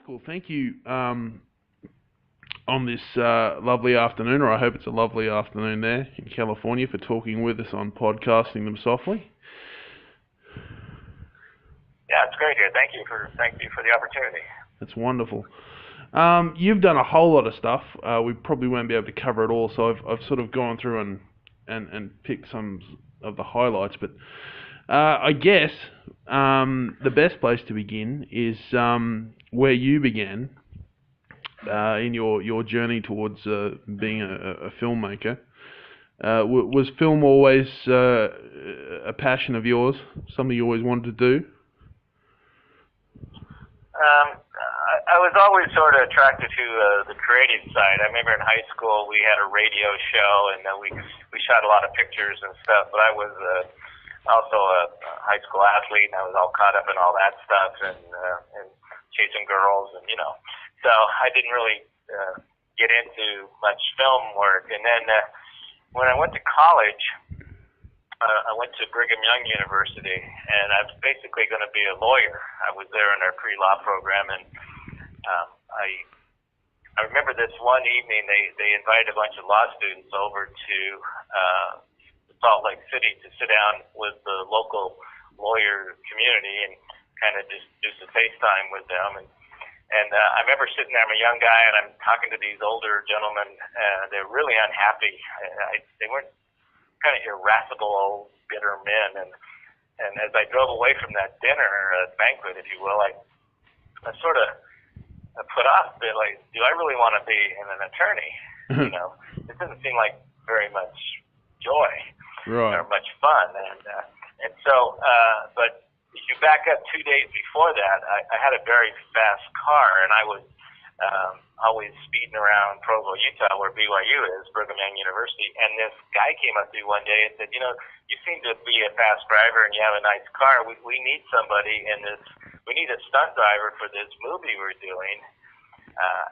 Michael, thank you on this lovely afternoon, or I hope it's a lovely afternoon there in California, for talking with us on Podcasting Them Softly. Yeah, it's great here. Thank you for the opportunity. That's wonderful. You've done a whole lot of stuff. We probably won't be able to cover it all, so I've sort of gone through and picked some of the highlights. But I guess the best place to begin is where you began in your journey towards being a filmmaker. Was film always a passion of yours? Something you always wanted to do? I was always sort of attracted to the creative side. I remember in high school we had a radio show, and we shot a lot of pictures and stuff. But I was also a high school athlete, and I was all caught up in all that stuff and chasing girls, and so I didn't really get into much film work. And then when I went to college, I went to Brigham Young University, and I was basically going to be a lawyer. I was there in our pre-law program, and I remember this one evening they invited a bunch of law students over to Salt Lake City to sit down with the local lawyer community and kind of just do some FaceTime with them. And I remember sitting there, I'm a young guy, and I'm talking to these older gentlemen. They're really unhappy. They weren't kind of irascible, old, bitter men. And as I drove away from that dinner, banquet, if you will, I sort of put off a bit, like, do I really want to be an attorney? It doesn't seem like very much joy or much fun. And so, but if you back up 2 days before that, I had a very fast car, and I was always speeding around Provo, Utah, where BYU is, Brigham Young University. And this guy came up to me one day and said, you seem to be a fast driver and you have a nice car. We need somebody we need a stunt driver for this movie we're doing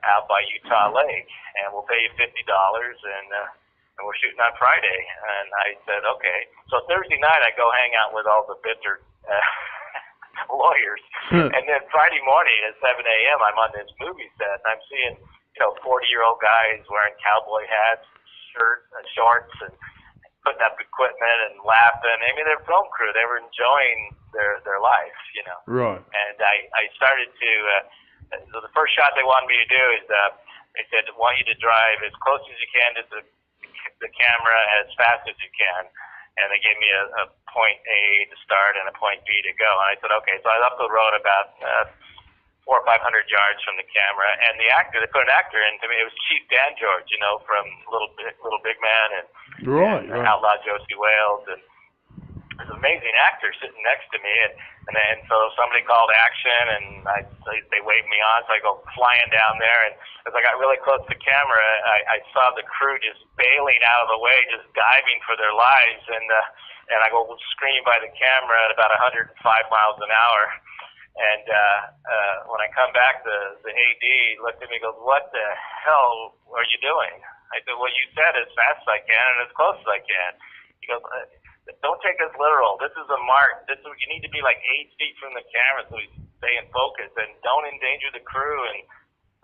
out by Utah Lake, and we'll pay you $50, and we're shooting on Friday. And I said, okay. So Thursday night I go hang out with all the bitter lawyers. And then Friday morning at 7 a.m. I'm on this movie set, and I'm seeing 40-year-old guys wearing cowboy hats, shorts, and putting up equipment and laughing. I mean, they're film crew. They were enjoying their life, Right. And I started to so the first shot they wanted me to do is they said, I want you to drive as close as you can to the camera as fast as you can. And they gave me a point A to start and a point B to go. And I said, okay. So I left the road about 400 or 500 yards from the camera. And the actor, they put an actor in to me. It was Chief Dan George, from Little Big Man and Outlaw Josey Wales. And there's an amazing actor sitting next to me. And then so somebody called action, and they waved me on. So I go flying down there. And as I got really close to the camera, I saw the crew just bailing out of the way, just diving for their lives. And I go screaming by the camera at about 105 miles an hour. And when I come back, the AD looked at me and goes, what the hell are you doing? I said, well, you said as fast as I can and as close as I can. He goes, don't take us literal. This is a mark. You need to be like 8 feet from the camera so we stay in focus, and don't endanger the crew. And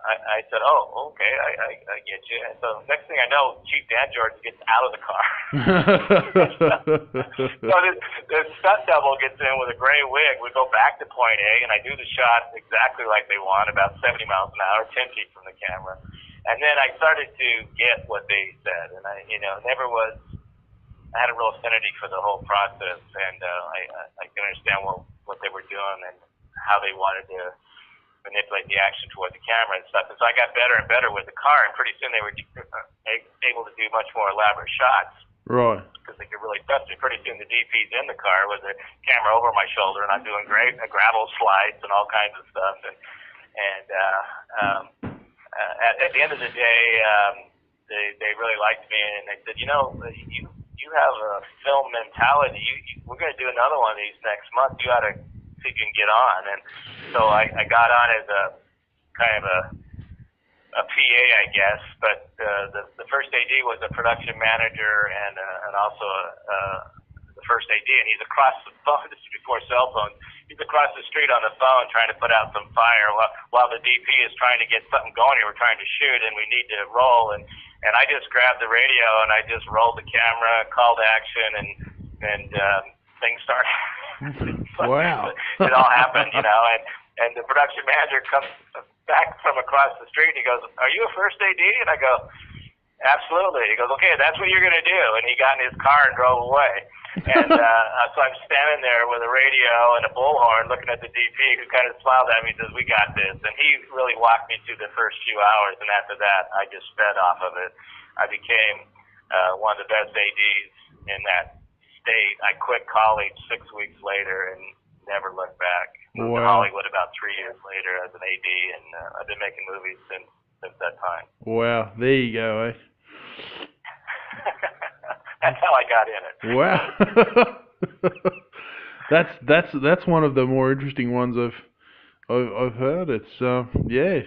I said, oh, okay, I get you. And so next thing I know, Chief Dan George gets out of the car. So this stunt double gets in with a gray wig. We go back to point A, and I do the shot exactly like they want, about 70 miles an hour, 10 feet from the camera. And then I started to get what they said, and I had a real affinity for the whole process, and I can understand what they were doing and how they wanted to manipulate the action toward the camera and stuff. And so I got better and better with the car, and pretty soon they were able to do much more elaborate shots. Right. Because they could really trust me. Pretty soon the DP's in the car with the camera over my shoulder, and I'm doing great gravel slides and all kinds of stuff. And at the end of the day, they really liked me, and they said, you have a film mentality. We're going to do another one of these next month. You ought to see if you can get on. And so I got on as a kind of a PA, I guess. But the first AD was a production manager and also the first AD. And he's across the phone. This is before cell phones. he's across the street on the phone trying to put out some fire while the DP is trying to get something going here. We're trying to shoot, and we need to roll. And I just grabbed the radio, and I just rolled the camera, called action, and things started. Wow. It all happened, and the production manager comes back from across the street, and he goes, "Are you a first AD?" And I go, "Absolutely." He goes, "Okay, that's what you're going to do." And he got in his car and drove away. And so I'm standing there with a radio and a bullhorn looking at the DP, who kind of smiled at me and says, "We got this." And he really walked me through the first few hours, and after that, I just fed off of it. I became one of the best ADs in that state. I quit college 6 weeks later and never looked back. Moved to Hollywood about 3 years later as an AD, and I've been making movies since that time. Wow, there you go, eh? That's how I got in it. Wow. that's one of the more interesting ones I've heard. It's yeah,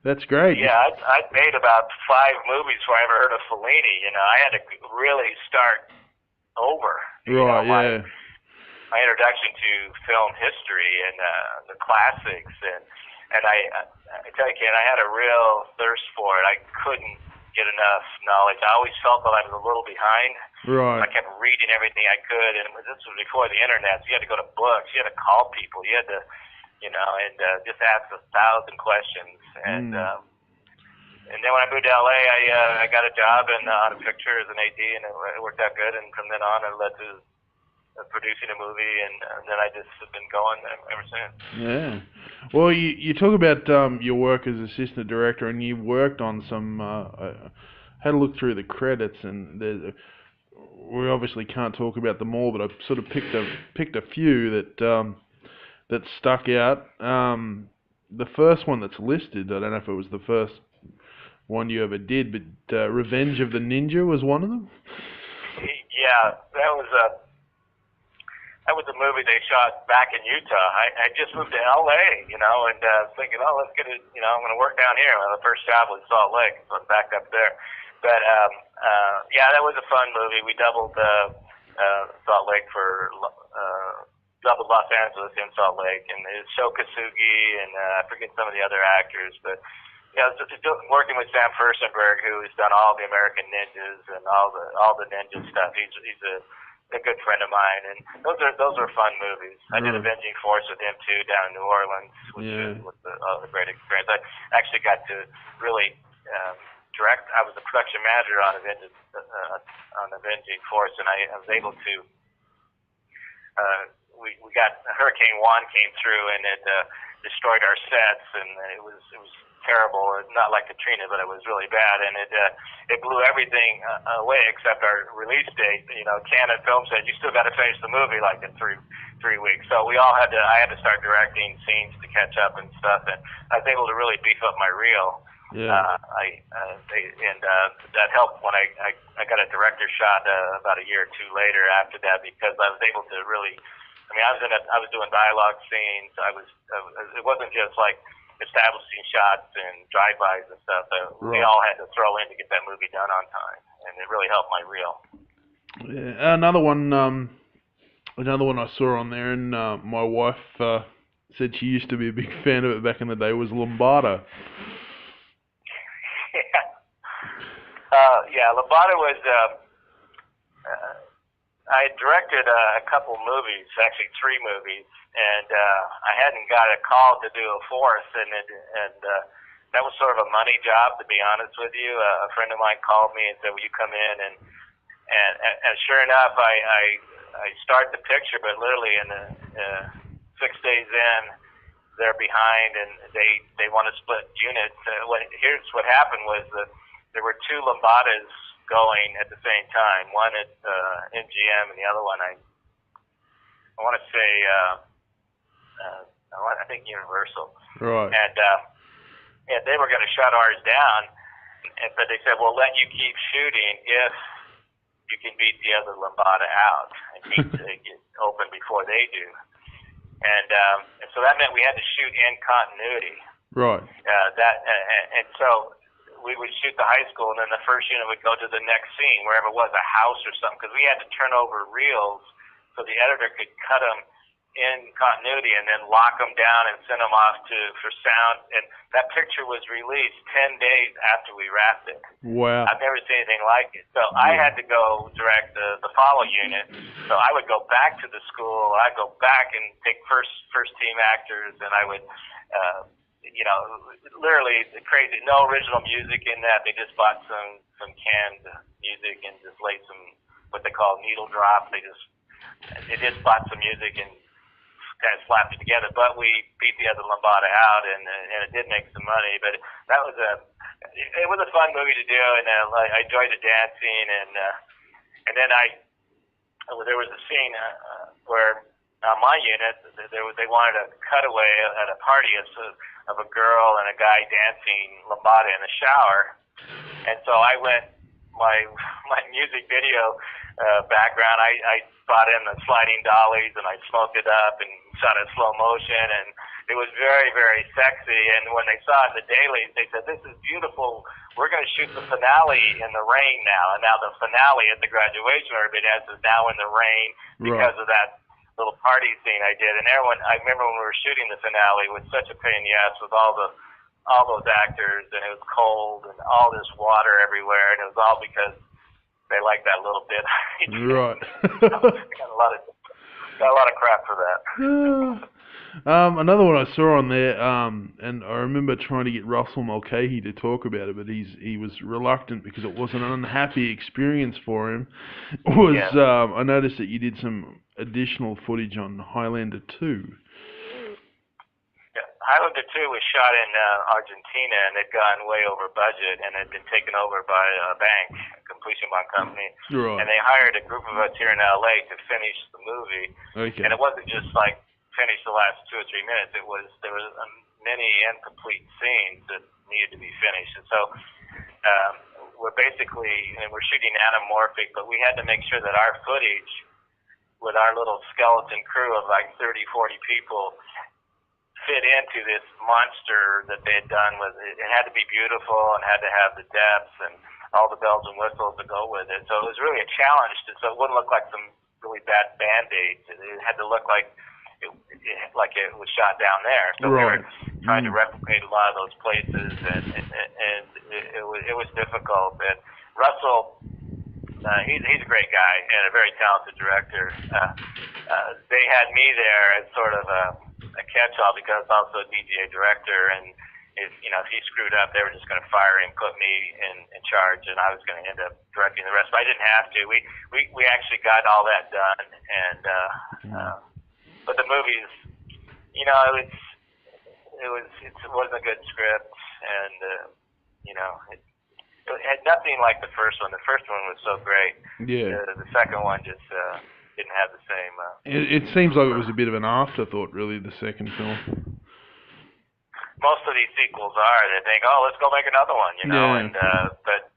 that's great. Yeah, I'd made about 5 movies before I ever heard of Fellini. I had to really start over. Right. My introduction to film history and the classics, and I tell you, Ken, I had a real thirst for it. I couldn't get enough knowledge. I always felt that I was a little behind. Right. I kept reading everything I could, and this was before the internet, so you had to go to books, you had to call people, you had to, and just ask 1,000 questions. And then when I moved to LA, I got a job on a picture as an AD, and it worked out good. And from then on, it led to producing a movie, and then I just have been going ever since. Yeah. Well, you talk about your work as assistant director, and you worked on some. Had a look through the credits, and we obviously can't talk about them all, but I sort of picked a few that stuck out. The first one that's listed, I don't know if it was the first one you ever did, but Revenge of the Ninja was one of them. Yeah, that was a movie they shot back in Utah. I just moved to LA, and thinking, let's get it, I'm going to work down here. Well, the first job was Salt Lake, so I'm back up there. But yeah, that was a fun movie. We doubled Salt Lake for doubled Los Angeles in Salt Lake, and it was Sho Kosugi, and I forget some of the other actors, but just working with Sam Furstenberg, who has done all the American Ninjas and all the ninja stuff. He's a good friend of mine, and those are fun movies. I did Avenging Force with him too down in New Orleans, which was a great experience. I actually got to really direct. I was the production manager on Avenging Force, and I was able to. We got Hurricane Juan came through, and it destroyed our sets, and it was terrible. Not like Katrina, but it was really bad, and it blew everything away except our release date. Canon Film said you still got to finish the movie like in three weeks. So I had to start directing scenes to catch up and stuff, and I was able to really beef up my reel. Yeah. That helped when I got a director shot about a year or two later after that, because I was able to really. I was doing dialogue scenes. It wasn't just like establishing shots and drive-bys and stuff. We all had to throw in to get that movie done on time, and it really helped my reel. Yeah, another one I saw on there, and my wife said she used to be a big fan of it back in the day, was Lombardo. Yeah, Lombardo was. I directed a couple movies, actually 3 movies, and I hadn't got a call to do a 4th, and that was sort of a money job, to be honest with you. A friend of mine called me and said, "Will you come in?" And sure enough, I start the picture, but literally in 6 days in, they're behind, and they want to split units. Here's what happened was that there were 2 Lombardas going at the same time. One at MGM, and the other one I want to say I think Universal. Right. And they were going to shut ours down, but they said, "We'll let you keep shooting if you can beat the other Lombarda out and get open before they do." And so that meant we had to shoot in continuity. Right. And so we would shoot the high school, and then the first unit would go to the next scene, wherever it was, a house or something, because we had to turn over reels so the editor could cut them in continuity and then lock them down and send them off for sound. And that picture was released 10 days after we wrapped it. Wow. I've never seen anything like it. So I had to go direct the follow unit. So I would go back to the school. I'd go back and take first team actors, and I would, literally crazy. No original music in that. They just bought some canned music and just laid some what they call needle drop. They just bought some music and kind of slapped it together. But we beat the other lambada out, and it did make some money. But that was it was a fun movie to do, and I enjoyed the dancing, and then there was a scene where on my unit they wanted a cutaway at a party of a girl and a guy dancing lambada in the shower, and so I went my music video background. I brought in the sliding dollies and I smoked it up and shot it slow motion, and it was very, very sexy. And when they saw it in the dailies, they said, "This is beautiful. We're going to shoot the finale in the rain now." And now the finale at the graduation where everybody dances is now in the rain because of that little party scene I did. And everyone, I remember when we were shooting the finale, it was such a pain in the ass with all those actors, and it was cold and all this water everywhere, and it was all because they liked that little bit. Right. got a lot of crap for that. Another one I saw on there, and I remember trying to get Russell Mulcahy to talk about it, but he was reluctant because it was an unhappy experience for him. I noticed that you did some additional footage on Highlander 2. Highlander 2 was shot in Argentina, and they'd gone way over budget, and had been taken over by a bank, a completion bond company. Right. And they hired a group of us here in LA to finish the movie. Okay. And it wasn't just like finish the last 2 or 3 minutes. There was many incomplete scenes that needed to be finished. And so we're shooting anamorphic, but we had to make sure that our footage with our little skeleton crew of like 30, 40 people fit into this monster that they had done. It had to be beautiful and had to have the depth and all the bells and whistles to go with it. So it was really a challenge, so it wouldn't look like some really bad Band-Aids. It had to look like it was shot down there. So we were trying to replicate a lot of those places, and it was difficult. And Russell, he's a great guy and a very talented director. They had me there as sort of a catch-all because I'm also a DGA director, and if he screwed up, they were just going to fire him, put me in charge, and I was going to end up directing the rest. But I didn't have to. We actually got all that done, and but the movies, it wasn't a good script, and it had nothing like the first one. The first one was so great. Yeah. The second one just didn't have the same. It seems like it was a bit of an afterthought, really, the second film. Most of these sequels are. They think, "Oh, let's go make another one," Yeah. And but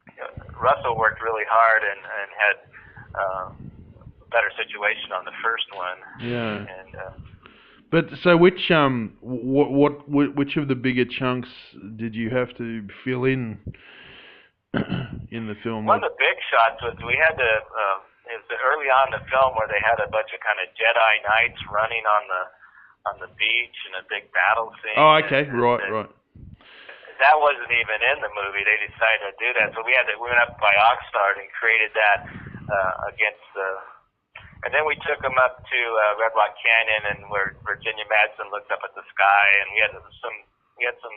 Russell worked really hard and had a better situation on the first one. Yeah. And but so which which of the bigger chunks did you have to fill in the film? One of the big shots was we had to. It was early on in the film where they had a bunch of kind of Jedi Knights running on the beach in a big battle scene. Oh, okay, right. That wasn't even in the movie. They decided to do that, so we went up by Oxnard and created that against the. And then we took them up to Red Rock Canyon, and where Virginia Madsen looked up at the sky, and we had some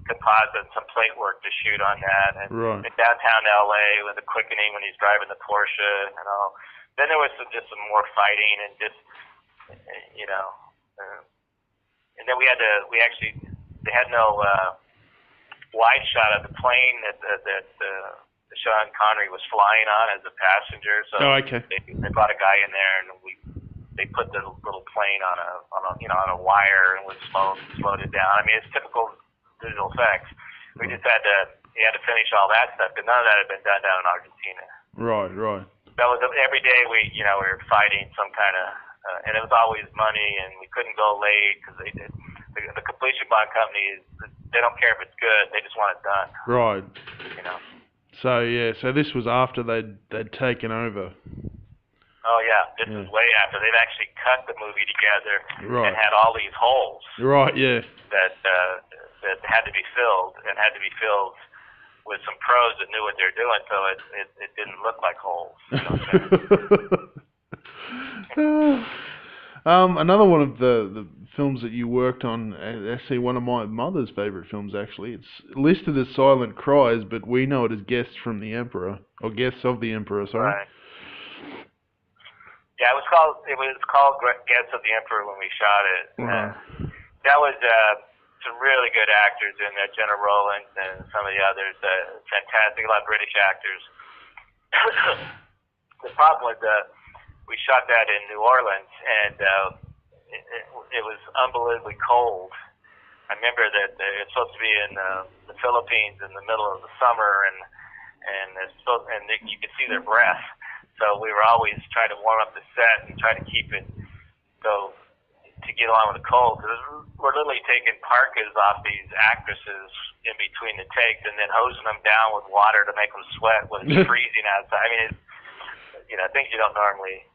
composite, some plate work to shoot on that, and in downtown LA with the quickening when he's driving the Porsche and all. Then there was just some more fighting and just and then they had no wide shot of the plane that Sean Connery was flying on as a passenger. So they brought a guy in there, and they put the little plane on a wire and slowed it down. I mean, it's typical visual effects. We just had to finish all that stuff, but none of that had been done down in Argentina. Right. That was every day we were fighting some kind of, and it was always money, and we couldn't go late because the completion bond company they don't care if it's good, they just want it done. Right. So this was after they'd taken over. Oh yeah, this Yeah. is way after. They've actually cut the movie together Right. and had all these holes Right. Yeah. that had to be filled and had to be filled with some pros that knew what they're doing, so it didn't look like holes. You know what I'm saying? Another one of the films that you worked on, actually one of my mother's favorite films. Actually, it's listed as Silent Cries, but we know it as Guests from the Emperor, or Guests of the Emperor. Sorry. Right. Yeah, it was called Guests of the Emperor when we shot it. Right. That was some really good actors in there, Jenna Rowlands and some of the others. Fantastic, a lot of British actors. The problem was we shot that in New Orleans, and it was unbelievably cold. I remember that it's supposed to be in the Philippines in the middle of the summer, and you could see their breath. So we were always trying to warm up the set and try to keep it so to get along with the cold. Because we're literally taking parkas off these actresses in between the takes and then hosing them down with water to make them sweat when it's freezing outside. I mean, things you don't normally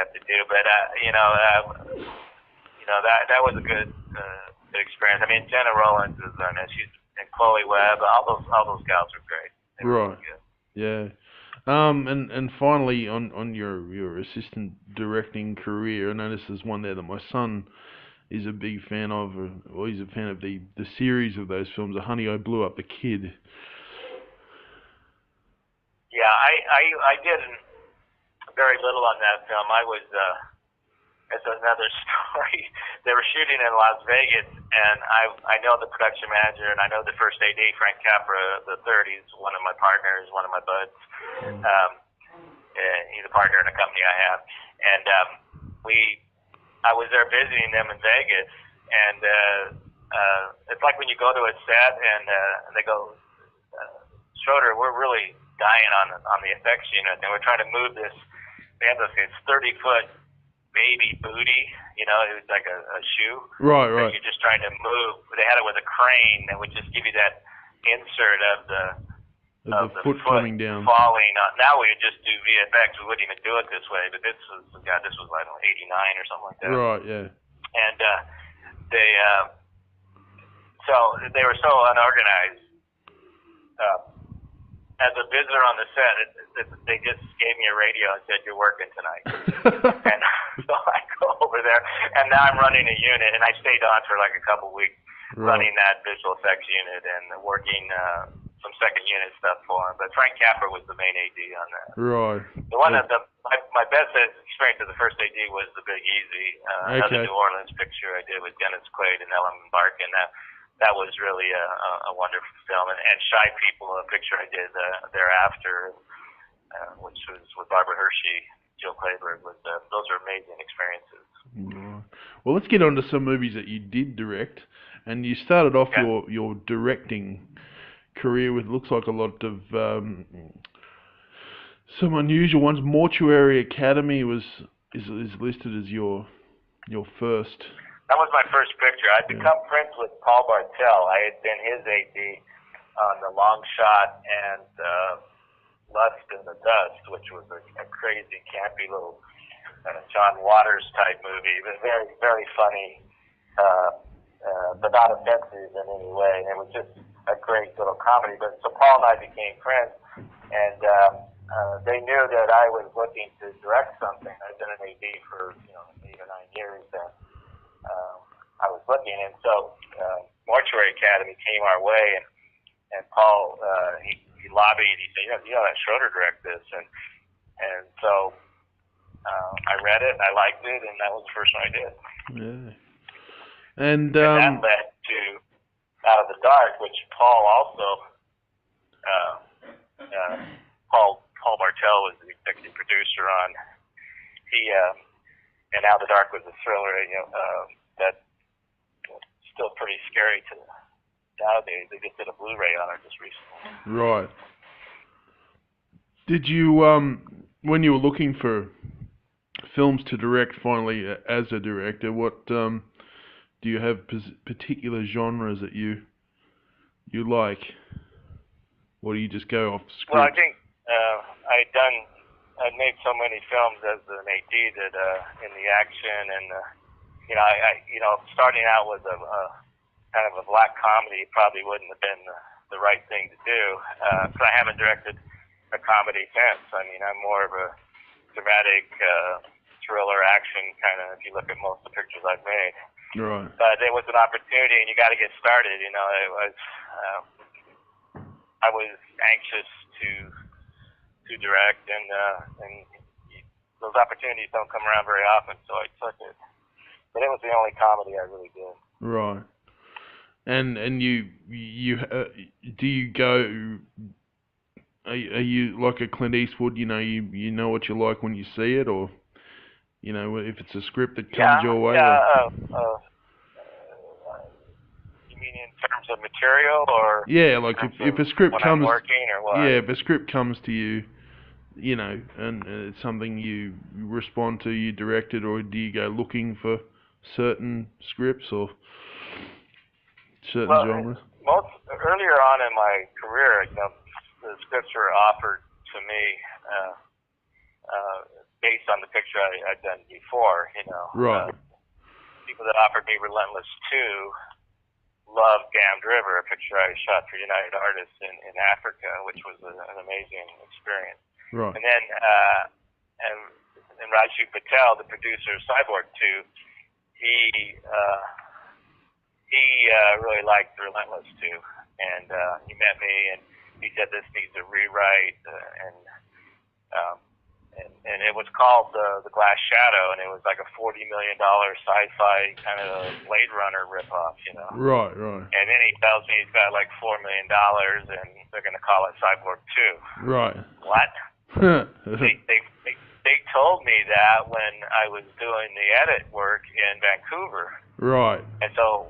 have to do. But that was a good experience. I mean, Jenna Rowlands is on it. And Chloe Webb. All those gals are great. They were Right. really good. Yeah. And finally, on your assistant directing career, I noticed there's one there that my son is a big fan of, or he's a fan of the series of those films, Honey, I Blew Up the Kid. Yeah, I did very little on that film. I was, it's another story. They were shooting in Las Vegas, and I know the production manager, and I know the first AD, Frank Capra, the third. He's one of my partners, one of my buds. He's a partner in a company I have, and I was there visiting them in Vegas, and it's like when you go to a set and they go, Schroeder, we're really dying on the effects unit, and we're trying to move this. They have this 30-foot baby booty, it was like a shoe. Right. That you're just trying to move. They had it with a crane that would just give you that insert of the foot coming down. Falling. Now we would just do VFX. We wouldn't even do it this way. But this was I don't know, 89 or something like that. Right. Yeah. And they were so unorganized. As a visitor on the set, they just gave me a radio and said, "You're working tonight." And so I go over there, and now I'm running a unit, and I stayed on for like a couple weeks running that visual effects unit and working some second unit stuff for him. But Frank Capra was the main AD on that. Right. The one my best experience of the first AD was The Big Easy, another New Orleans picture I did with Dennis Quaid and Ellen Barkin. That was really a wonderful film. And Shy People, a picture I did thereafter, which was with Barbara Hershey, Jill Clayburgh. Those are amazing experiences. Right. Well, let's get on to some movies that you did direct. And you started off your directing career with, looks like, a lot of some unusual ones. Mortuary Academy is listed as your first. That was my first picture. I'd become friends with Paul Bartel. I had been his AD on The Long Shot and Lust in the Dust, which was a crazy, campy little John Waters type movie. It was very, very funny, but not offensive in any way. And it was just a great little comedy. But so Paul and I became friends, and they knew that I was looking to direct something. I'd been an AD for 8 or 9 years, and I was looking, and so Mortuary Academy came our way, and Paul he lobbied. He said, let Schroeder direct this, and so I read it and I liked it, and that was the first one I did. Yeah, and that led to Out of the Dark, which Paul also Paul Bartel was the executive producer on. He and Out of the Dark was a thriller, that. Still pretty scary to nowadays. They just did a Blu-ray on it just recently. Right. Did you, when you were looking for films to direct finally as a director, what do you have particular genres that you like? Or do you just go off script? Well, I think I'd done I'd made so many films as an AD that in the action and I starting out with a kind of a black comedy probably wouldn't have been the right thing to do. So I haven't directed a comedy since. I mean, I'm more of a dramatic thriller action kind of. If you look at most of the pictures I've made, Right. but it was an opportunity, and you got to get started. You know, I was anxious to direct, and those opportunities don't come around very often, so I took it. But it was the only comedy I really did. Right. And you do you go? Are you like a Clint Eastwood? You know what you like when you see it, or if it's a script that comes your way. Yeah. You mean in terms of material, or yeah, like if a script comes, I'm working, or what? Yeah, if a script comes to you, and it's something you respond to, you direct it, or do you go looking for certain scripts or certain genres? Earlier on in my career, the scripts were offered to me based on the picture I'd done before. Right. People that offered me Relentless 2 loved Damned River, a picture I shot for United Artists in Africa, which was an amazing experience. Right. And then and Raju Patel, the producer of Cyborg 2, he really liked Relentless 2, and he met me and he said this needs a rewrite, and it was called the Glass Shadow, and it was like a $40 million sci-fi kind of Blade Runner ripoff, Right. And then he tells me he's got like $4 million, and they're going to call it Cyborg 2. Right. What? They told me that when I was doing the edit work in Vancouver. Right. And so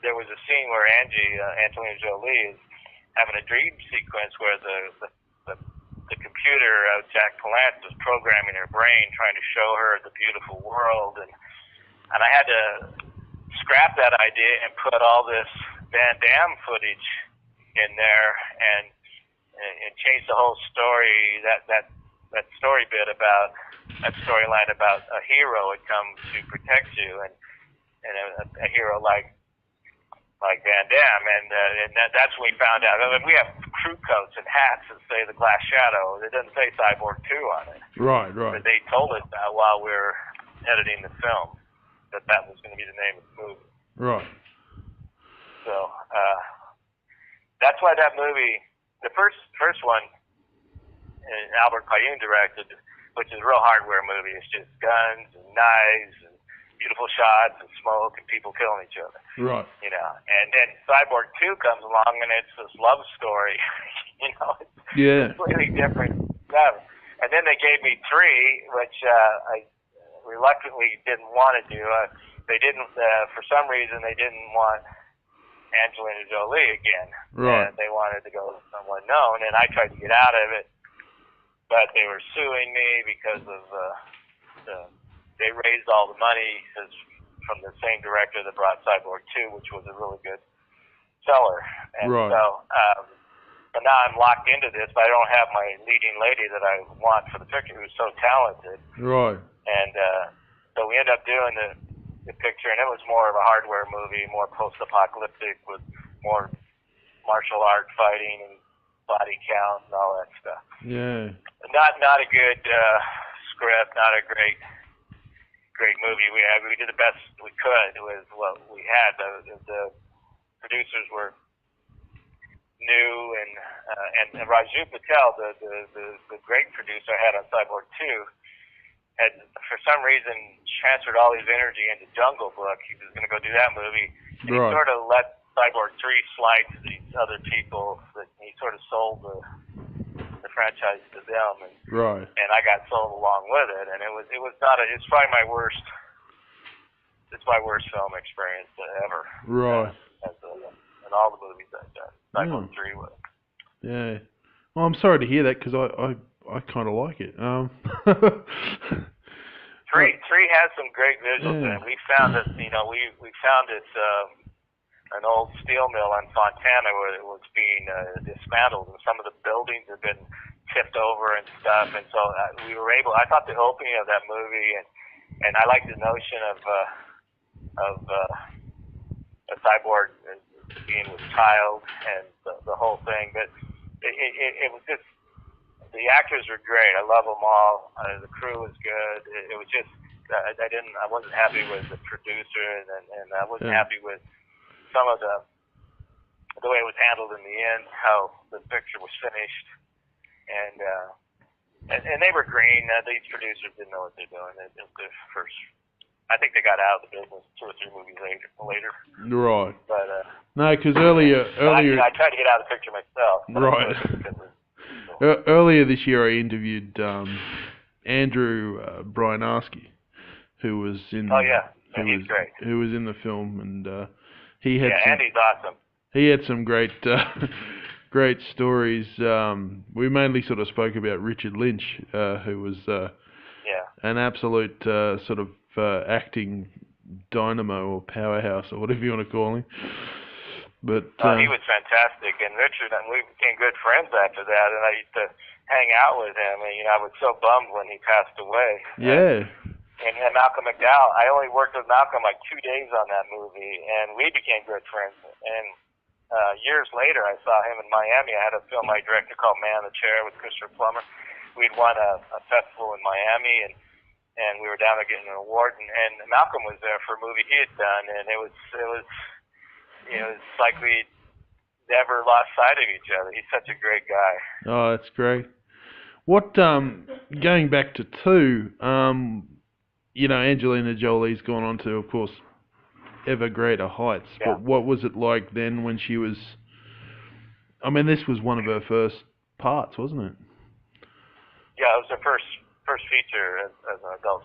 there was a scene where Angelina Jolie is having a dream sequence where the computer, Jack Palance, was programming her brain, trying to show her the beautiful world, and I had to scrap that idea and put all this Van Damme footage in there and change the whole story. That story bit about that storyline about a hero would come to protect you, and a hero like Van Damme, and that's when we found out. I mean, we have crew coats and hats that say the Glass Shadow. It doesn't say Cyborg 2 on it. Right. But they told us that while we were editing the film that was going to be the name of the movie. Right. So that's why that movie, the first one, Albert Payun directed, which is a real hardware movie. It's just guns and knives and beautiful shots and smoke and people killing each other. Right. And then Cyborg 2 comes along and it's this love story. It's completely different stuff. And then they gave me 3, which I reluctantly didn't want to do. They didn't, for some reason, they didn't want Angelina Jolie again. Right. And they wanted to go with someone known, and I tried to get out of it, but they were suing me because of they raised all the money from the same director that brought Cyborg 2, which was a really good seller. And right. So, but now I'm locked into this, but I don't have my leading lady that I want for the picture, who's so talented. Right. And so we ended up doing the picture, and it was more of a hardware movie, more post-apocalyptic with more martial art fighting and body count and all that stuff. Yeah. Not a good script, not a great movie. We did the best we could with what we had. The producers were new, and Raju Patel, the great producer I had on Cyborg 2, had for some reason transferred all his energy into Jungle Book. He was going to go do that movie, and right. he sort of let Cyborg 3 slide to these other people. That he sort of sold the franchise to them, and right. And I got sold along with it, and it's probably my worst. It's my worst film experience ever. Right. In all the movies I've done. Cyborg 3 was. Yeah. Well, I'm sorry to hear that because I kind of like it. Three has some great visuals in it. We found that we found this an old steel mill in Fontana where it was being dismantled, and some of the buildings have been tipped over and stuff. And so we were able. I thought the opening of that movie, and I like the notion of a cyborg being with child and the whole thing. But it was just, the actors were great. I love them all. The crew was good. It was just I wasn't happy with the producer, and I wasn't happy with some of the way it was handled in the end, how the picture was finished, and they were green. These producers didn't know what they're doing. It was their first. I think they got out of the business 2 or 3 movies later. Right. But no, because earlier. I tried to get out of the picture myself. Right. Earlier this year, I interviewed Andrew Bryanarski, who was in. Oh yeah, he's great. Who was in the film, and he had. Yeah, Andy's awesome. He had some great, great stories. We mainly sort of spoke about Richard Lynch, who was an absolute sort of acting dynamo or powerhouse or whatever you want to call him. But he was fantastic, and Richard and we became good friends after that. And I used to hang out with him, and I was so bummed when he passed away. Yeah. And Malcolm McDowell, I only worked with Malcolm like 2 days on that movie, and we became good friends. And years later, I saw him in Miami. I had a film I directed called Man in the Chair with Christopher Plummer. We'd won a festival in Miami, and we were down there getting an award. And Malcolm was there for a movie he had done, and it was like we never lost sight of each other. He's such a great guy. Oh, that's great. What going back to 2, Angelina Jolie's gone on to, of course, ever greater heights. Yeah. But what was it like then when she was? I mean, this was one of her first parts, wasn't it? Yeah, it was her first feature as an adult.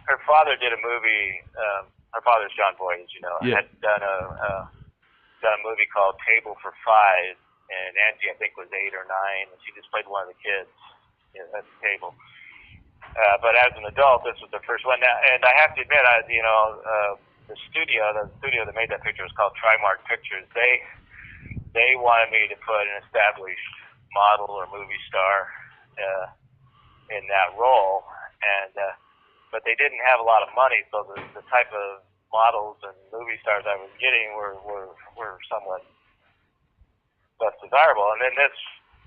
Her father did a movie. Her father's John Boyd, as you know. Yeah. Had done a movie called Table for Five, and Angie, I think, was 8 or 9, and she just played one of the kids at the table. But as an adult, this was the first one. And I have to admit, the studio that made that picture was called Trimark Pictures. They wanted me to put an established model or movie star in that role, but they didn't have a lot of money, so the type of models and movie stars I was getting were somewhat less desirable. And then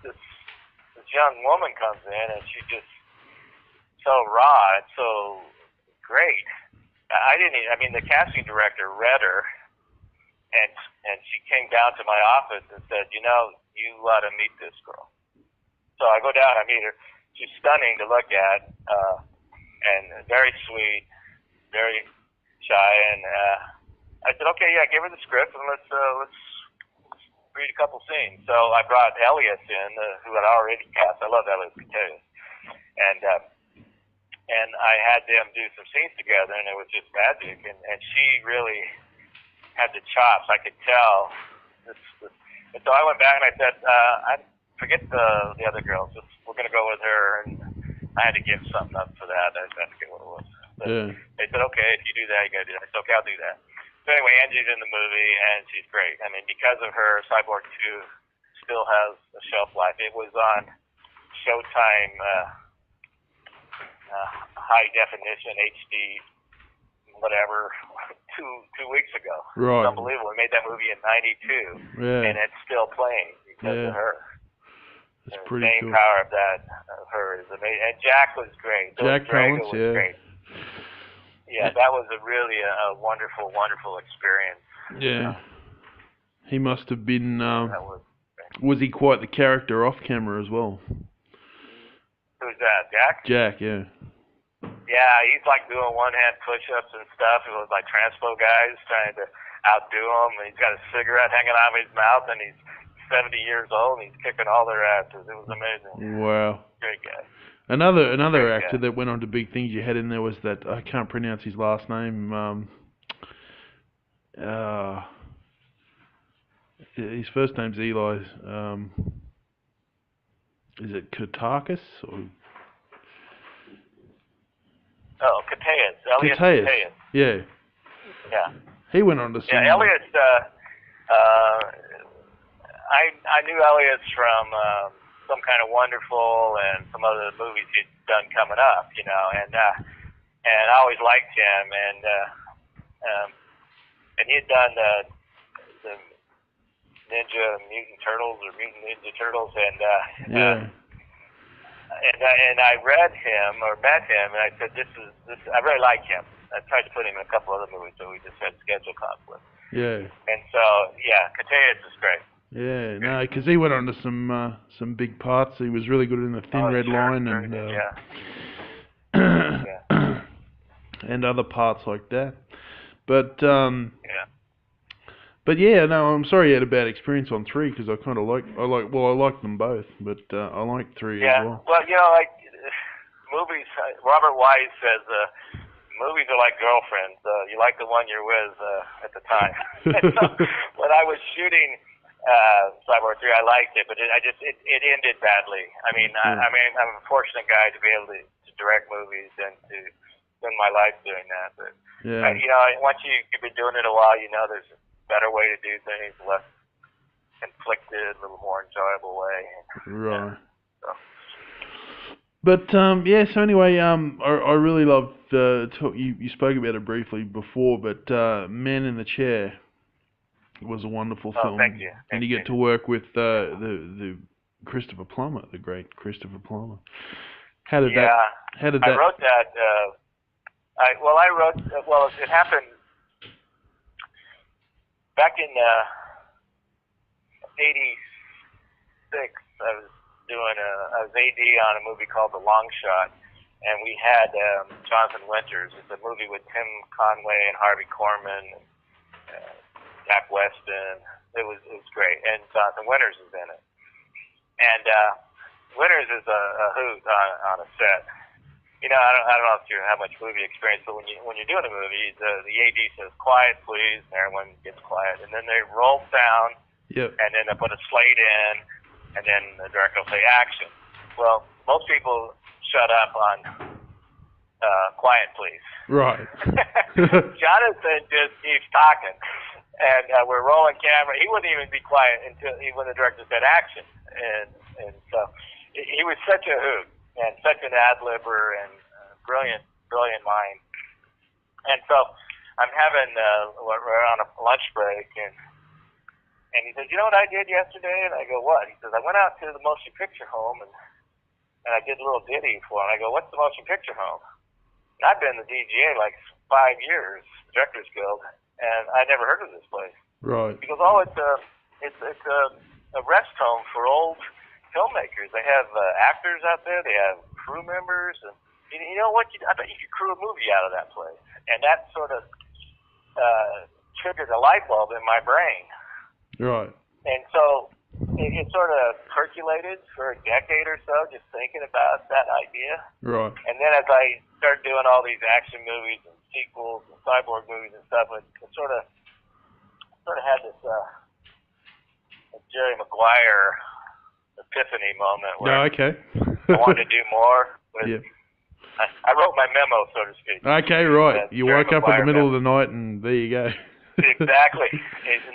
this young woman comes in, and she's just so raw and so great. The casting director read her, and she came down to my office and said, you ought to meet this girl. So I go down, I meet her. She's stunning to look at, and very sweet, very shy. And I said, okay, yeah, give her the script, and let's read a couple scenes. So I brought Elias in, who had already cast. I love Elias Koteas. And I had them do some scenes together, and it was just magic. And she really had the chops. I could tell. And so I went back and I said, I forget the other girls. We're going to go with her. And I had to give something up for that. I forget what it was. But they said, okay, if you do that, you got to do that. I said, okay, I'll do that. So anyway, Angie's in the movie, and she's great. I mean, because of her, Cyborg 2 still has a shelf life. It was on Showtime high definition HD whatever 2 weeks ago. Right. It's unbelievable. We made that movie in '92, and it's still playing because of her. That's the pretty staying cool. power of her is amazing. And Jack was great. Jack Palance, was great. Yeah, that was really a wonderful, wonderful experience. Yeah. He must have been, was he quite the character off camera as well? Who's that, Jack? Jack, yeah. Yeah, he's like doing one-hand push-ups and stuff. It was like transpo guys trying to outdo him. And he's got a cigarette hanging out of his mouth, and he's 70 years old, and he's kicking all their asses. It was amazing. Wow. Great guy. Another actor that went on to big things you had in there was that, I can't pronounce his last name, his first name's Eli. Is it Kotakis? Or? Oh, Koteas. Elias Koteas. Koteas. Yeah. Yeah. He went on to see. Yeah, Elias, I knew Elias from Some Kind of Wonderful and some other movies he'd done coming up, and I always liked him, and he had done the Mutant Ninja Turtles, and I read him or met him, and I said, this. I really like him. I tried to put him in a couple other movies, so we just had schedule conflict. Yeah. And so, Cateus is great. Yeah, no, because he went on to some big parts. He was really good in the Thin Red Line and and other parts like that. But But yeah, no, I'm sorry you had a bad experience on 3 because I like them both, but I like 3 as well. Well, like movies. Robert Wise says movies are like girlfriends. You like the one you're with at the time. And so when I was shooting Cyborg 3, I liked it, but it ended badly. I'm a fortunate guy to be able to direct movies and to spend my life doing that. But once you've been doing it a while, there's a better way to do things, less conflicted, a little more enjoyable way. Right. But so anyway, I really loved you spoke about it briefly before, but Man in the Chair was a wonderful film. Thank you. And you get to work with the Christopher Plummer, the great Christopher Plummer. How did that? I wrote that. It happened back in '86. I was AD on a movie called The Long Shot, and we had Jonathan Winters. It's a movie with Tim Conway and Harvey Korman, and Jack Weston. It was great, and Jonathan Winters is in it. And Winters is a hoot on a set. I don't know if you have much movie experience, but when you're doing a movie, the AD says, "Quiet, please," and everyone gets quiet, and then they roll sound, and then they put a slate in, and then the director will say action. Well, most people shut up on "Quiet, please." Right. Jonathan just keeps talking, and we're rolling camera. He wouldn't even be quiet when the director said action, and so he was such a hoot. And such an ad-libber and brilliant mind. And so I'm having, we're on a lunch break, and he says, "You know what I did yesterday?" And I go, "What?" He says, "I went out to the motion picture home, and I did a little ditty for him." I go, "What's the motion picture home?" And I've been in the DGA like 5 years, Directors Guild, and I never heard of this place. Right. He goes, "Oh, it's a rest home for old filmmakers. They have actors out there. They have crew members, and you know what? I bet you could crew a movie out of that place." And that sort of triggered a light bulb in my brain. Right. And so it sort of percolated for a decade or so, just thinking about that idea. Right. And then as I started doing all these action movies and sequels and cyborg movies and stuff, it sort of had this Jerry Maguire epiphany moment where I wanted to do more. I wrote my memo, so to speak. Okay, right. You woke up in the middle of the night, and there you go. Exactly,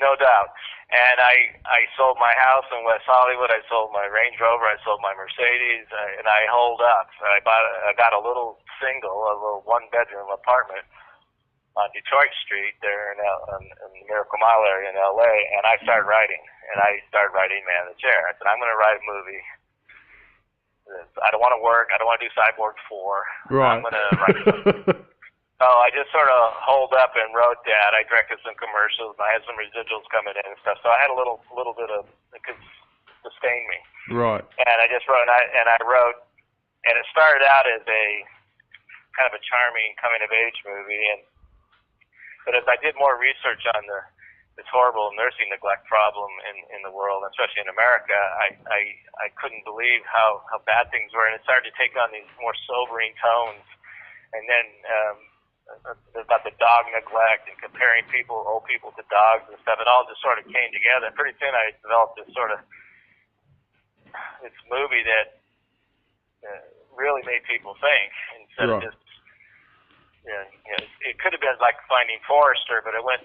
no doubt. And I sold my house in West Hollywood. I sold my Range Rover. I sold my Mercedes, and I holed up. I got a little one-bedroom apartment on Detroit Street there in the Miracle Mile area in L.A., and I started writing. And I started writing Man in the Chair. I said, I'm going to write a movie. I don't want to work. I don't want to do Cyborg 4. Right. I'm going to write a movie. So I just sort of holed up and wrote that. I directed some commercials, and I had some residuals coming in and stuff. So I had a little bit of it could sustain me. Right. And I just wrote, and I wrote, and it started out as a kind of a charming coming-of-age movie. But as I did more research on this horrible nursing neglect problem in the world, especially in America, I couldn't believe how bad things were, and it started to take on these more sobering tones. And then about the dog neglect and comparing old people to dogs and stuff, it all just sort of came together. And pretty soon I developed this movie that really made people think instead of just, it could have been like Finding Forrester, but it went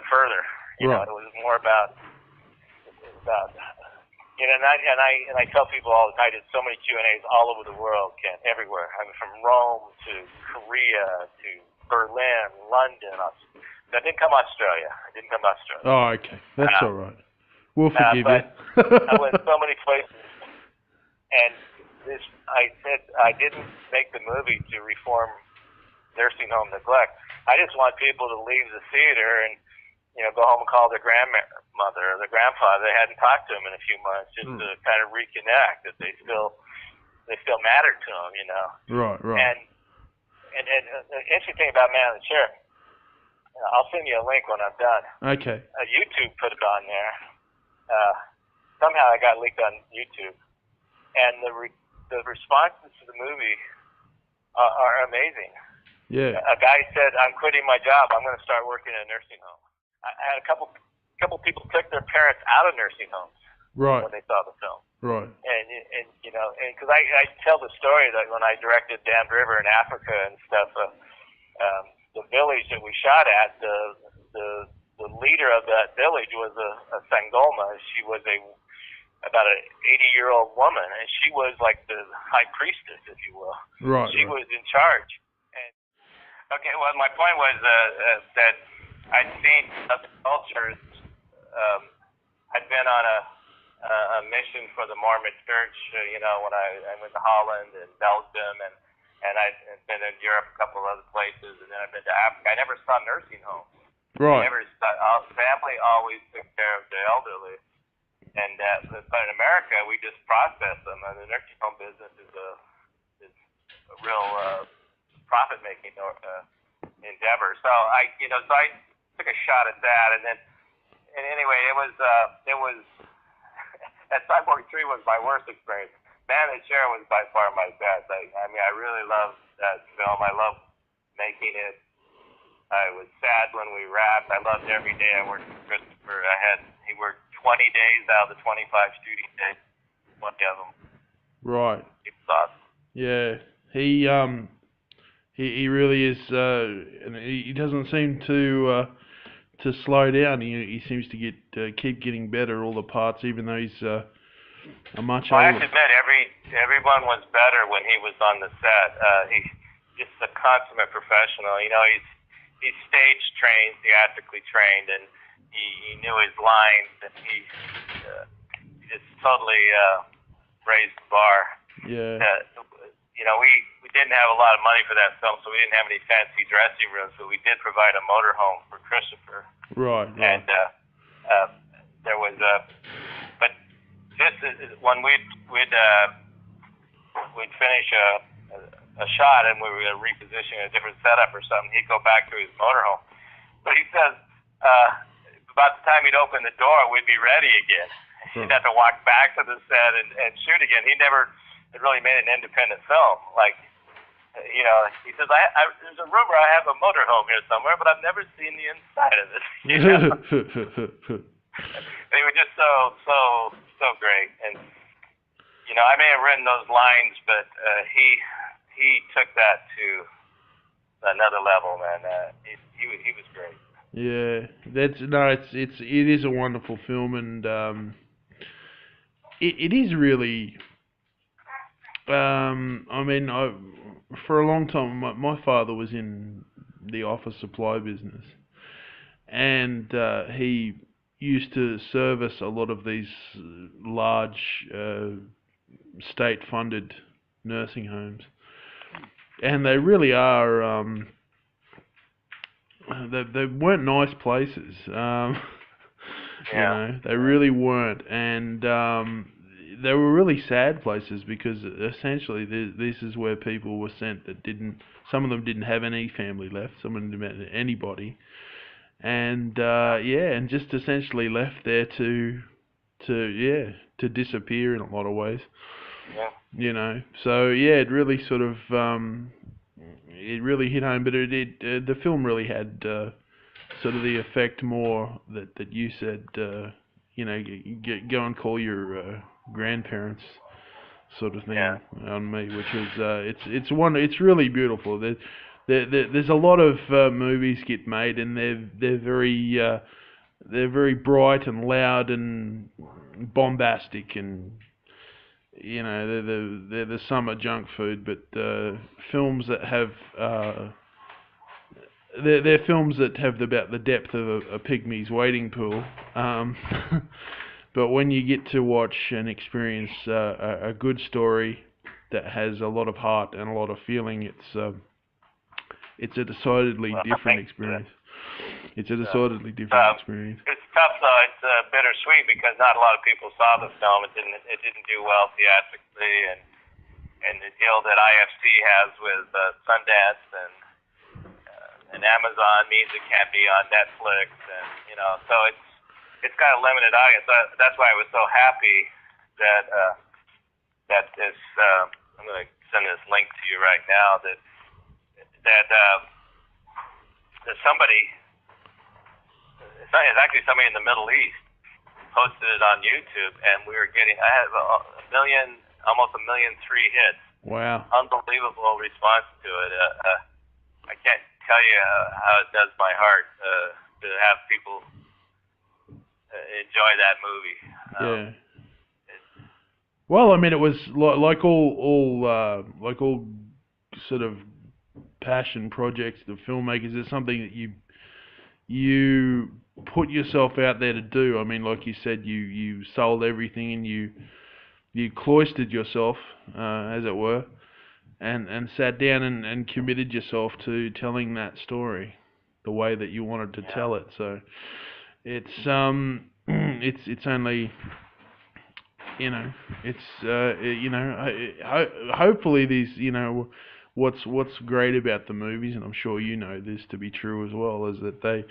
further. You know, it was more about You know, and I tell people all the time, I did so many Q&As all over the world, Ken, everywhere. I mean, from Rome to Korea to Berlin, London. I didn't come to Australia. Oh, okay. That's all right. We'll forgive you. I went so many places, and I said I didn't make the movie to reform nursing home neglect. I just want people to leave the theater and, you know, go home and call their grandmother or their grandfather. They hadn't talked to them in a few months, just to kind of reconnect, that they still matter to them, you know. Right. And the interesting thing about Man in the Chair, I'll send you a link when I'm done. Okay. YouTube put it on there. Somehow it got leaked on YouTube, and the responses to the movie are amazing. Yeah. A guy said, "I'm quitting my job. I'm going to start working in a nursing home." I had a couple people took their parents out of nursing homes when they saw the film. Right. And you know, and because I tell the story that when I directed Damned River in Africa and stuff, the village that we shot at, the leader of that village was a Sangoma. She was about an 80-year-old woman, and she was like the high priestess, if you will. Right. She was in charge. And okay, well, my point was that I'd seen other cultures. I'd been on a mission for the Mormon Church, you know, when I went to Holland and Belgium, and I'd been in Europe, a couple of other places, and then I've been to Africa. I never saw nursing homes. Right. Family always took care of the elderly, but in America we just process them. And the nursing home business is a real profit-making endeavor. So I took a shot at that, and anyway, it was at Cyborg 3 was my worst experience. Man in the Chair was by far my best. I mean, I really loved that film. I loved making it. I was sad when we wrapped. I loved every day I worked with Christopher. He worked 20 days out of the 25 shooting days, 20 of them. Right. He was awesome. Yeah. He really is, and he doesn't seem to slow down. He seems to keep getting better, all the parts, even though he's a much older. I have to admit, everyone was better when he was on the set. He's just a consummate professional. You know, he's stage trained, theatrically trained, and he knew his lines, and he just totally raised the bar. Yeah. You know, we didn't have a lot of money for that film, so we didn't have any fancy dressing rooms, but we did provide a motorhome for Christopher. Right. And there was but just when we'd finish a shot and we were going to reposition a different setup or something, he'd go back to his motorhome. But he says about the time he'd open the door, we'd be ready again. He'd have to walk back to the set and shoot again. He never had really made an independent film. Like, you know, he says, there's a rumor I have a motorhome here somewhere, but I've never seen the inside of it. You know? They were just so great. And, you know, I may have written those lines, but he took that to another level, man. He was great. Yeah, it is a wonderful film, and it is really. I mean, for a long time, my father was in the office supply business, and he used to service a lot of these large state-funded nursing homes, and they really are. They weren't nice places. You know, they really weren't, and they were really sad places, because essentially this is where people were sent that some of them didn't have any family left, some of them didn't have anybody, and and just essentially left there to disappear in a lot of ways. Yeah. You know, so it really sort of it really hit home, but the film really had sort of the effect more that you said. You know, go and call your grandparents, sort of thing, on me, which is it's really beautiful. There's a lot of movies get made, and they're very they're very bright and loud and bombastic, and they're the summer junk food. But films that have they're films that have about the depth of a pygmy's wading pool. But when you get to watch and experience a good story that has a lot of heart and a lot of feeling, it's a decidedly different experience. It's a decidedly different experience. It's tough though. It's bittersweet because not a lot of people saw the film. It didn't do well theatrically, and the deal that IFC has with Sundance and Amazon means it can't be on Netflix, and so it's got a limited audience. That's why I was so happy that this I'm going to send this link to you right now that somebody, it's actually somebody in the Middle East posted it on YouTube, and I had almost 1.3 million hits. Wow. Unbelievable response to it. I can't tell you how it does my heart to have people enjoy that movie. Yeah. Well, I mean, it was like all sort of passion projects of filmmakers. It's something that you put yourself out there to do. I mean, like you said, you sold everything and you cloistered yourself, as it were, and sat down and committed yourself to telling that story the way that you wanted to tell it. So it's only, hopefully these, what's great about the movies, and I'm sure you know this to be true as well, is that they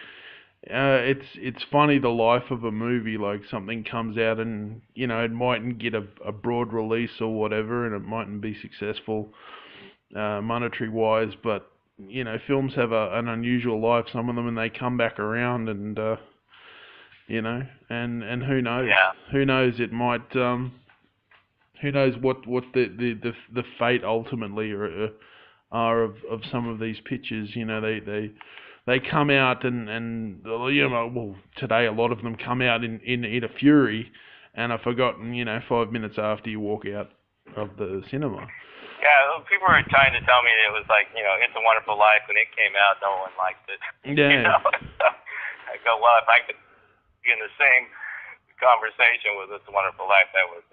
it's funny, the life of a movie. Like, something comes out and it mightn't get a broad release or whatever, and it mightn't be successful monetary wise, but films have an unusual life, some of them, and they come back around, and and who knows? Yeah. Who knows? It might. Who knows what the fate ultimately are of some of these pictures? They come out and well, today a lot of them come out in a fury, and are forgotten 5 minutes after you walk out of the cinema. Yeah, people were trying to tell me it was like, It's a Wonderful Life. When it came out, no one liked it. Yeah. So I go, well, if I could be in the same conversation with It's a Wonderful Life, that was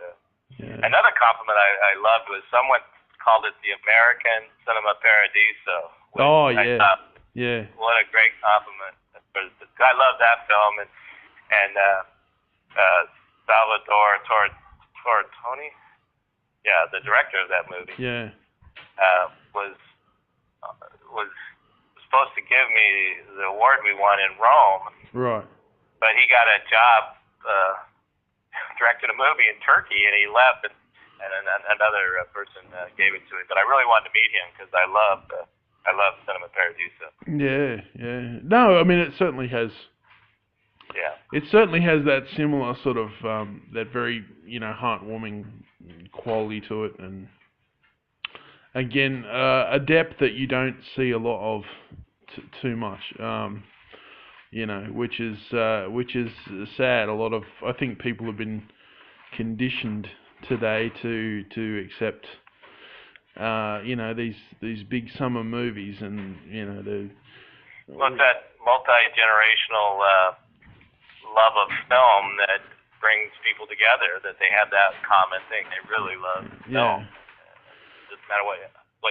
Yeah. Another compliment I loved was someone called it the American Cinema Paradiso. Oh, yeah. Yeah. What a great compliment. I love that film, and Salvatore Tortoni, the director of that movie, was supposed to give me the award we won in Rome. Right. But he got a job directing a movie in Turkey, and he left, and another person gave it to him. But I really wanted to meet him because I love Cinema Paradiso. Yeah. No, I mean, it certainly has. Yeah. It certainly has that similar sort of that very heartwarming quality to it, and again a depth that you don't see a lot of too much. Which is sad. I think people have been conditioned today to accept these big summer movies, and Well, it's that multi-generational love of film that brings people together, that they have that common thing. They really love film. Doesn't matter what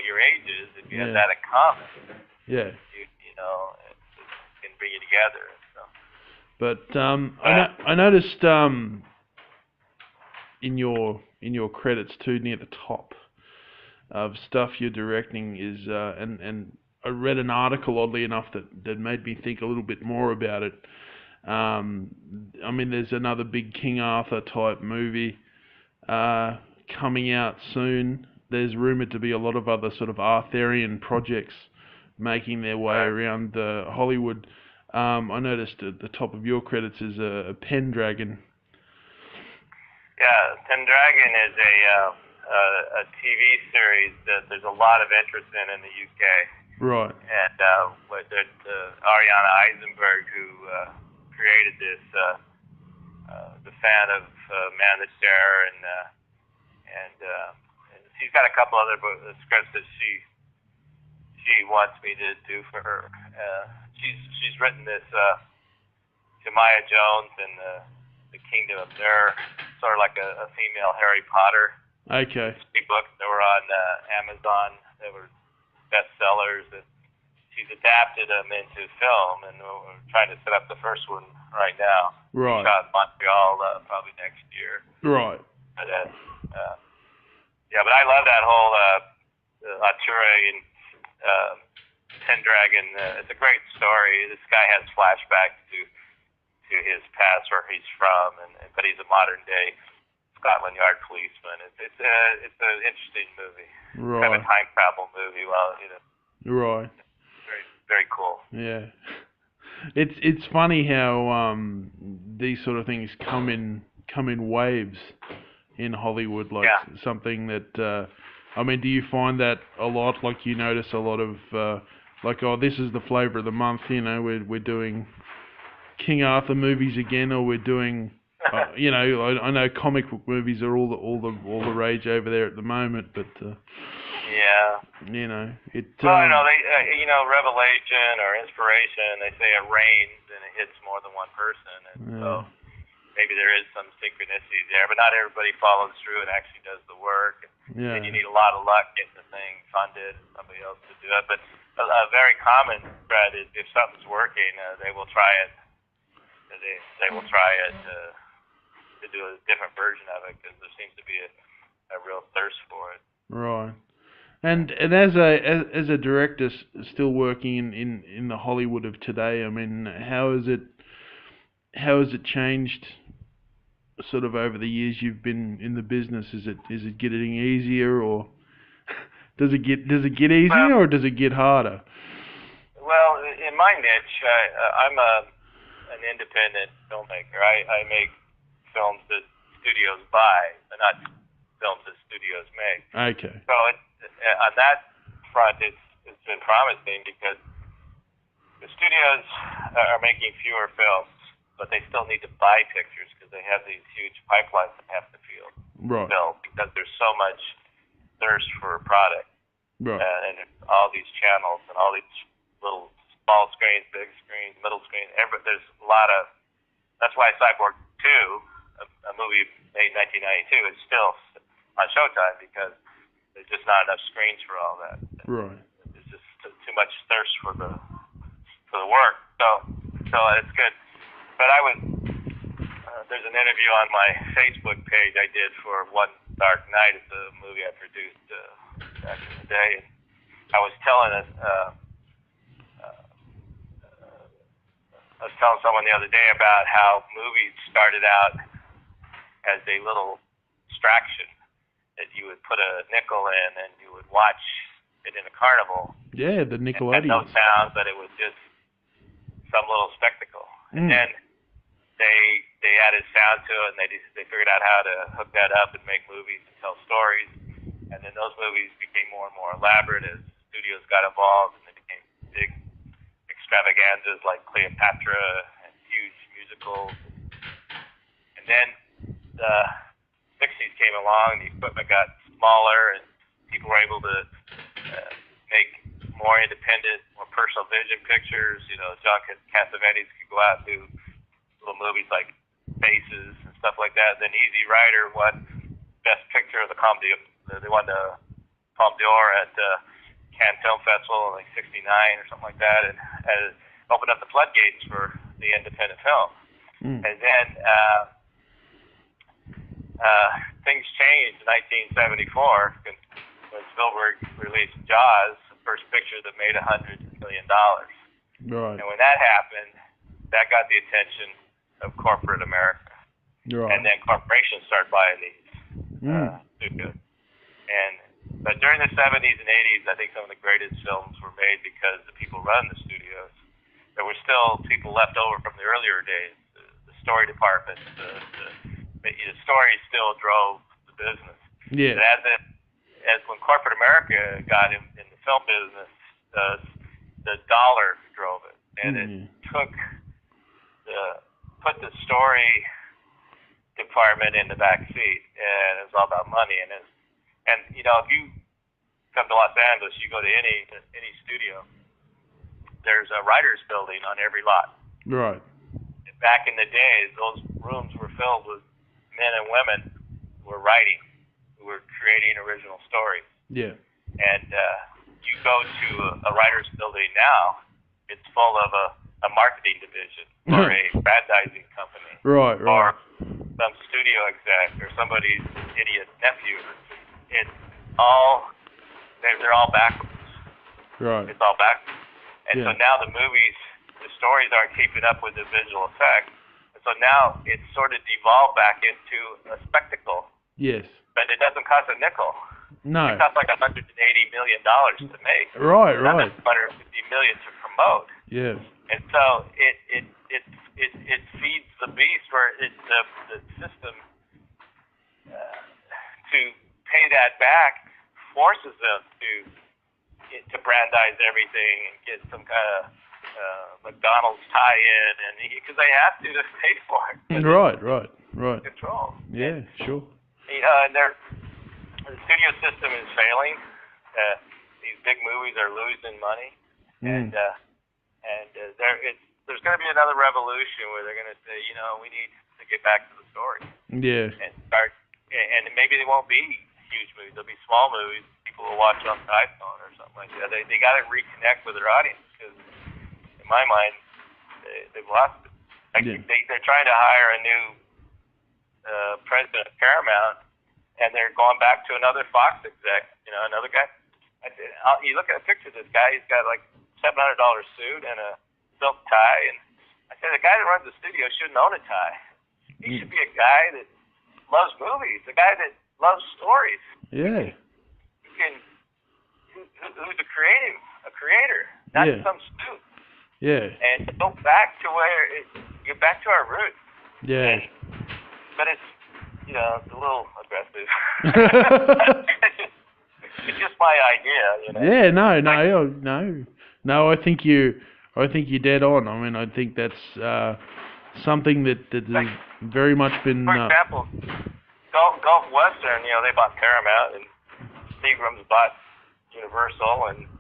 your age is, if you have that in common, it can bring you together. So. But I noticed in your credits too, near the top of stuff you're directing is and I read an article, oddly enough, that made me think a little bit more about it. I mean, there's another big King Arthur type movie coming out soon. There's rumoured to be a lot of other sort of Arthurian projects making their way around Hollywood. I noticed at the top of your credits is a Pendragon. Yeah, Pendragon is a TV series that there's a lot of interest in the UK. Right. And Ariana Eisenberg, who created this, the fan of Man the Chair, and she's got a couple other scripts that she wants me to do for her. She's written this Jemima Jones and the Kingdom of Nur, sort of like a female Harry Potter. Okay. Three books that were on Amazon. They were bestsellers. And she's adapted them into film, and we're trying to set up the first one right now. Right. Shot in Montreal probably next year. Right. But, yeah, but I love that whole Arturian Pendragon. It's a great story. This guy has flashbacks to his past, where he's from, but he's a modern day Scotland Yard policeman. It's an interesting movie. Right. Kind of a time travel movie. Well, Right. very very cool. Yeah. It's funny how these sort of things come in waves in Hollywood, like something that I mean, do you find that a lot? Like, you notice a lot of like, oh, this is the flavor of the month, we're doing King Arthur movies again, or we're doing I know comic book movies are all the rage over there at the moment, but yeah. It. Well, they revelation or inspiration. They say it rains and it hits more than one person, and so maybe there is some synchronicity there. But not everybody follows through and actually does the work. And you need a lot of luck getting the thing funded and somebody else to do it. But a very common thread is if something's working, they will try it. They will try it to do a different version of it because there seems to be a real thirst for it. Right. And as a director still working in the Hollywood of today, I mean, how has it changed sort of over the years you've been in the business? Is it getting easier, or does it get easier, or does it get harder? Well, in my niche, I'm an independent filmmaker. I make films that studios buy, but not films that studios make. Okay. So on that front, it's been promising because the studios are making fewer films, but they still need to buy pictures because they have these huge pipelines that have to fill because there's so much thirst for a product. Right. And all these channels and all these little small screens, big screens, middle screens. There's a lot of. That's why Cyborg 2, a movie made in 1992, is still on Showtime because there's just not enough screens for all that. Right. There's just too much thirst for the work. So it's good. But there's an interview on my Facebook page I did for One Dark Night. It's a movie I produced back in the day. And I was telling someone the other day about how movies started out as a little distraction that you would put a nickel in and you would watch it in a carnival. Yeah, the Nickelodeon. It had no sound, but it was just some little spectacle. And then they added sound to it, and they figured out how to hook that up and make movies and tell stories. And then those movies became more and more elaborate as studios got involved, and they became big extravaganzas like Cleopatra and huge musicals. And then the 60s came along, the equipment got smaller, and people were able to make more independent, more personal vision pictures. John Cassavetes could go out and do little movies like Faces and stuff like that. Then Easy Rider won Best Picture of the Comedy. They won the Palme d'Or at Cannes Film Festival in like '69 or something like that, and opened up the floodgates for the independent film. And then things changed in 1974 when Spielberg released Jaws, the first picture that made $100 million. Right. And when that happened, that got the attention of corporate America. Right. And then corporations started buying these studios. But during the 70s and 80s, I think some of the greatest films were made because the people running the studios, there were still people left over from the earlier days. The story department, the story still drove the business. Yeah. But as when corporate America got in the film business, the dollar drove it, and it took put the story department in the back seat, and it's all about money. And you know, if you come to Los Angeles, you go to any studio, there's a writer's building on every lot. Right. Back in the days, those rooms were filled with men and women who were writing, who were creating original stories. Yeah. And you go to a writer's building now, it's full of a marketing division or a franchising company. Right. Or some studio exec or somebody's idiot nephew. It's all, they're all backwards. Right. It's all backwards. And Yeah. so now the movies, the stories aren't keeping up with the visual effects. And so now it's sort of devolved back into a spectacle. Yes. But it doesn't cost a nickel. No. It costs like $180 million to make. Right. Another $150 million to promote. Yeah. And so it feeds the beast, where the system to pay that back forces them to brandize everything and get some kind of McDonald's tie-in, and because they have to pay for it. Right. Control. Yeah, sure. You know, and the studio system is failing. These big movies are losing money, and there's going to be another revolution where they're going to say, you know, we need to get back to the story. Yeah. And start, and maybe they won't be huge movies. They'll be small movies. People will watch on the iPhone or something like that. They got to reconnect with their audience, because in my mind, they've lost it. Like they're trying to hire a new president of Paramount, and they're going back to another Fox exec. You know, another guy. I said, you look at a picture of this guy. He's got like $700 suit and a silk tie, and I said, the guy that runs the studio shouldn't own a tie. He should be a guy that loves movies, a guy that loves stories. Yeah. Who's a creator, not some suit. Yeah. And go back to get back to our roots. Yeah. But it's, you know, it's a little aggressive. It's just my idea, you know. Yeah. No. I think you're dead on. I mean, I think that's something that has very much been. For example, Gulf Western, you know, they bought Paramount, and Seagram's bought Universal, and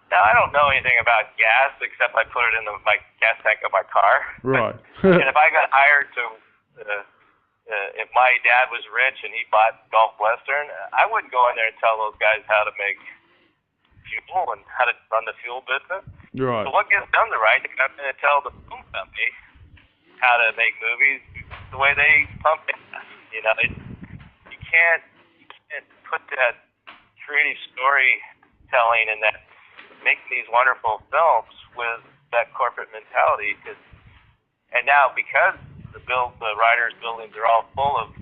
now I don't know anything about gas except I put it in my gas tank of my car. Right. And if I got hired to, if my dad was rich and he bought Gulf Western, I wouldn't go in there and tell those guys how to make fuel and how to run the fuel business. Right. So what gives them the right to come in and tell the film company how to make movies the way they pump gas? You know, you can't put that creative storytelling and that making these wonderful films with that corporate mentality. And now, because the writers' buildings are all full of,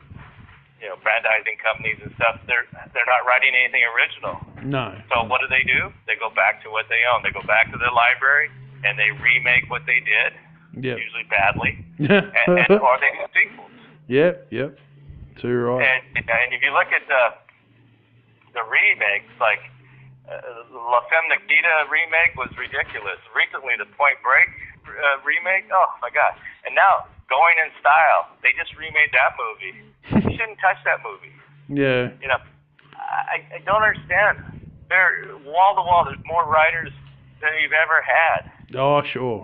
you know, franchising companies and stuff, they're not writing anything original. No. So what do? They go back to what they own. They go back to their library and they remake what they did, usually badly, or they do sequels. Yep. So you're right. And if you look at the remakes, like La Femme Nikita remake was ridiculous. Recently, the Point Break remake, oh my God. And now, Going in Style, they just remade that movie. You shouldn't touch that movie. Yeah. You know, I don't understand. They're wall to wall. There's more writers than you've ever had. Oh, sure.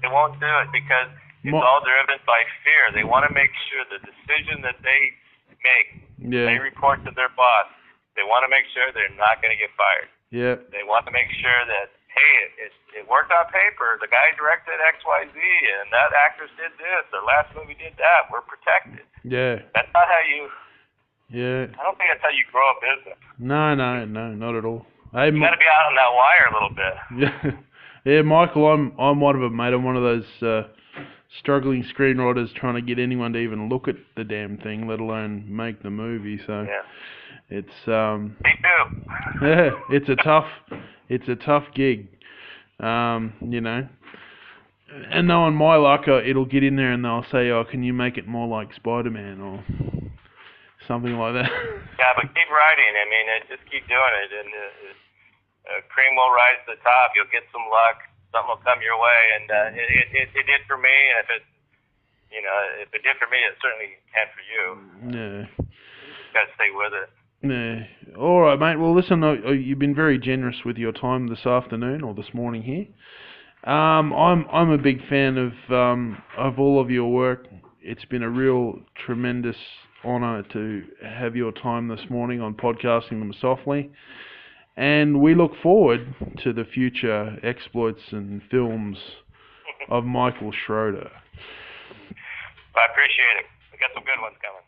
They won't do it because it's all driven by fear. They want to make sure the decision that they make, they report to their boss. They want to make sure they're not going to get fired. Yeah. They want to make sure that, hey, it worked on paper. The guy directed X, Y, Z, and that actress did this. Their last movie did that. We're protected. Yeah. That's not how you. Yeah. I don't think that's how you grow a business. No, not at all. Hey, you got to be out on that wire a little bit. Yeah, Michael, I'm one of them, mate. I'm one of those struggling screenwriters trying to get anyone to even look at the damn thing, let alone make the movie. So it's me too. Yeah, it's a tough gig, you know. And knowing my luck, it'll get in there and they'll say, "Oh, can you make it more like Spider-Man or something like that?" Yeah, but keep writing. I mean, just keep doing it, and cream will rise to the top. You'll get some luck. something will come your way, and it did for me. And if it did for me, it certainly can for you. Yeah. Got to stay with it. Yeah. All right, mate. Well, listen, you've been very generous with your time this afternoon or this morning here. I'm a big fan of all of your work. It's been a real tremendous honour to have your time this morning on Podcasting Them Softly, and we look forward to the future exploits and films of Michael Schroeder. I appreciate it. We got some good ones coming.